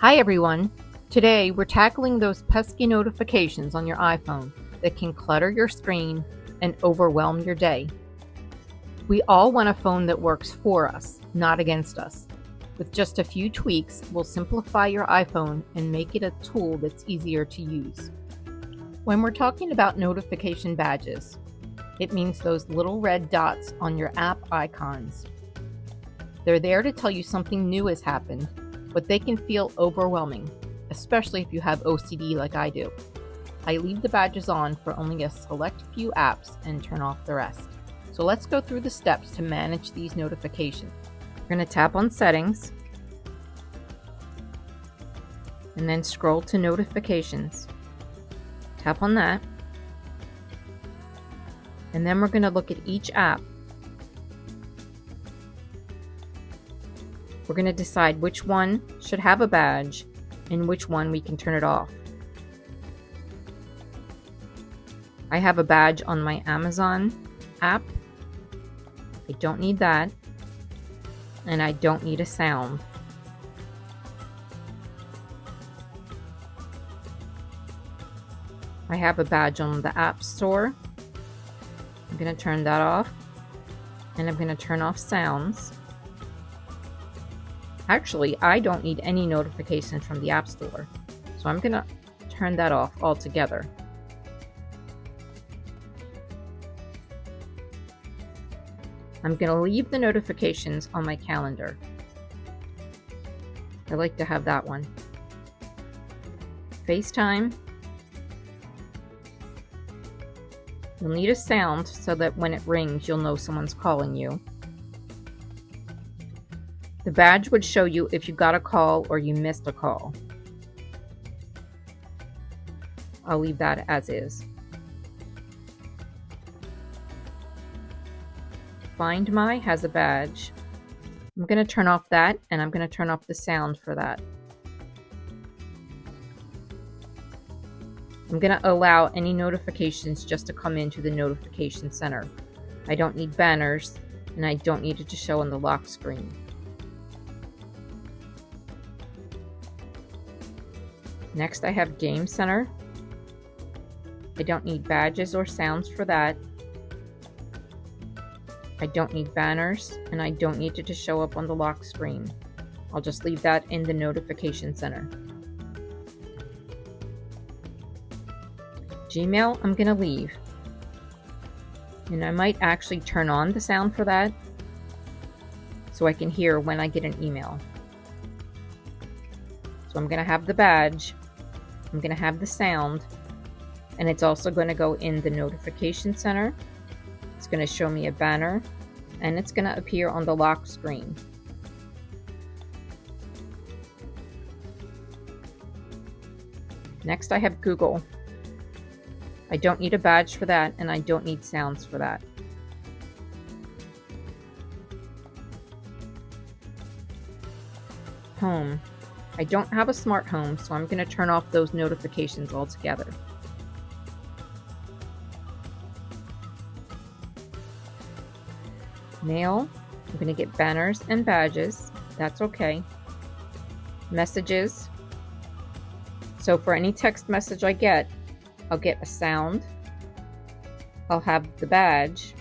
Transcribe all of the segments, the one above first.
Hi everyone! Today we're tackling those pesky notifications on your iPhone that can clutter your screen and overwhelm your day. We all want a phone that works for us, not against us. With just a few tweaks, we'll simplify your iPhone and make it a tool that's easier to use. When we're talking about notification badges, it means those little red dots on your app icons. They're there to tell you something new has happened, but they can feel overwhelming, especially if you have OCD like I do. I leave the badges on for only a select few apps and turn off the rest. So let's go through the steps to manage these notifications. We're going to tap on Settings and then scroll to Notifications. Tap on that, and then we're going to look at each app. We're going to decide which one should have a badge and which one we can turn it off. I have a badge on my Amazon app. I don't need that. And I don't need a sound. I have a badge on the App Store. I'm going to turn that off. And I'm going to turn off sounds. Actually, I don't need any notifications from the App Store. So I'm going to turn that off altogether. I'm going to leave the notifications on my calendar. I like to have that one. FaceTime. You'll need a sound so that when it rings, you'll know someone's calling you. The badge would show you if you got a call or you missed a call. I'll leave that as is. Find My has a badge. I'm going to turn off that, and I'm going to turn off the sound for that. I'm going to allow any notifications just to come into the notification center. I don't need banners, and I don't need it to show on the lock screen. Next, I have Game Center. I don't need badges or sounds for that. I don't need banners, and I don't need it to show up on the lock screen. I'll just leave that in the notification center. Gmail, I'm going to leave. And I might actually turn on the sound for that so I can hear when I get an email. So I'm going to have the badge, I'm going to have the sound, and it's also going to go in the notification center. It's going to show me a banner, and it's going to appear on the lock screen. Next, I have Google. I don't need a badge for that, and I don't need sounds for that. Home. I don't have a smart home, so I'm going to turn off those notifications altogether. Mail. I'm going to get banners and badges. That's okay. Messages. So for any text message I get, I'll get a sound. I'll have the badge.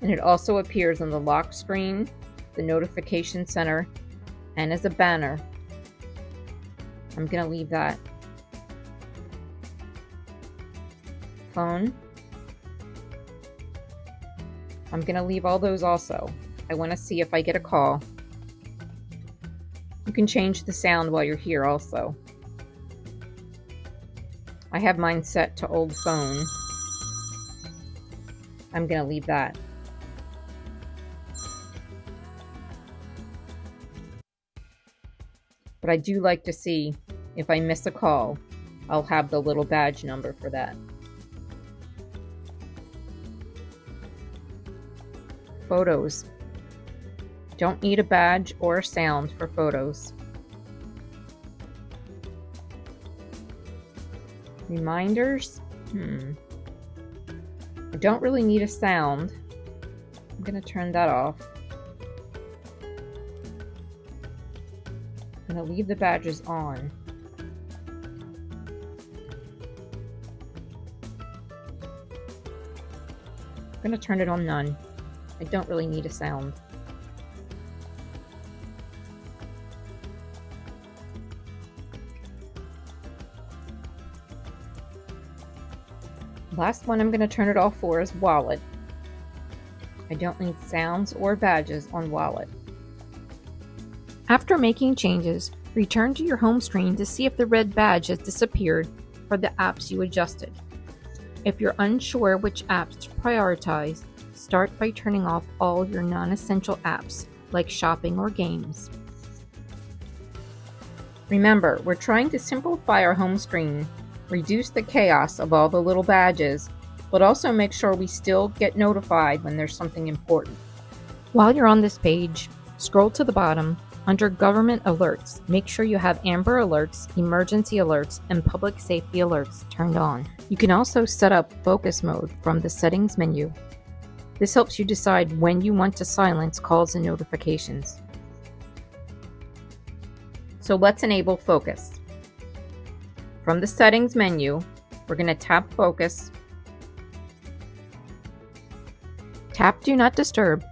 And it also appears on the lock screen, the notification center, and as a banner. I'm going to leave that. Phone. I'm going to leave all those also. I want to see if I get a call. You can change the sound while you're here also. I have mine set to old phone. I'm going to leave that. But I do like to see if I miss a call, I'll have the little badge number for that. Photos. Don't need a badge or a sound for photos. Reminders. I don't really need a sound. I'm going to turn that off. I'm going to leave the badges on. I'm going to turn it on none. I don't really need a sound. Last one I'm going to turn it off for is wallet. I don't need sounds or badges on wallet. After making changes, return to your home screen to see if the red badge has disappeared for the apps you adjusted. If you're unsure which apps to prioritize, start by turning off all your non-essential apps like shopping or games. Remember, we're trying to simplify our home screen, reduce the chaos of all the little badges, but also make sure we still get notified when there's something important. While you're on this page, scroll to the bottom. Under Government Alerts, make sure you have Amber Alerts, Emergency Alerts, and Public Safety Alerts turned on. You can also set up Focus Mode from the Settings menu. This helps you decide when you want to silence calls and notifications. So let's enable Focus. From the Settings menu, we're going to tap Focus, tap Do Not Disturb.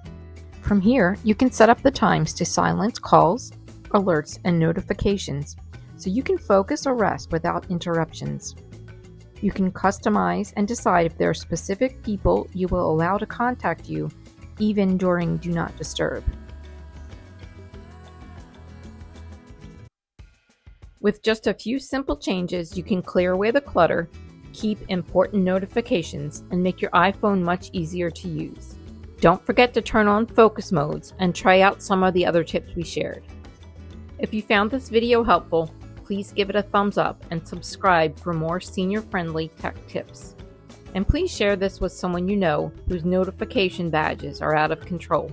From here, you can set up the times to silence calls, alerts, and notifications, so you can focus or rest without interruptions. You can customize and decide if there are specific people you will allow to contact you, even during Do Not Disturb. With just a few simple changes, you can clear away the clutter, keep important notifications, and make your iPhone much easier to use. Don't forget to turn on focus modes and try out some of the other tips we shared. If you found this video helpful, please give it a thumbs up and subscribe for more senior-friendly tech tips. And please share this with someone you know whose notification badges are out of control.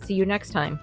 See you next time.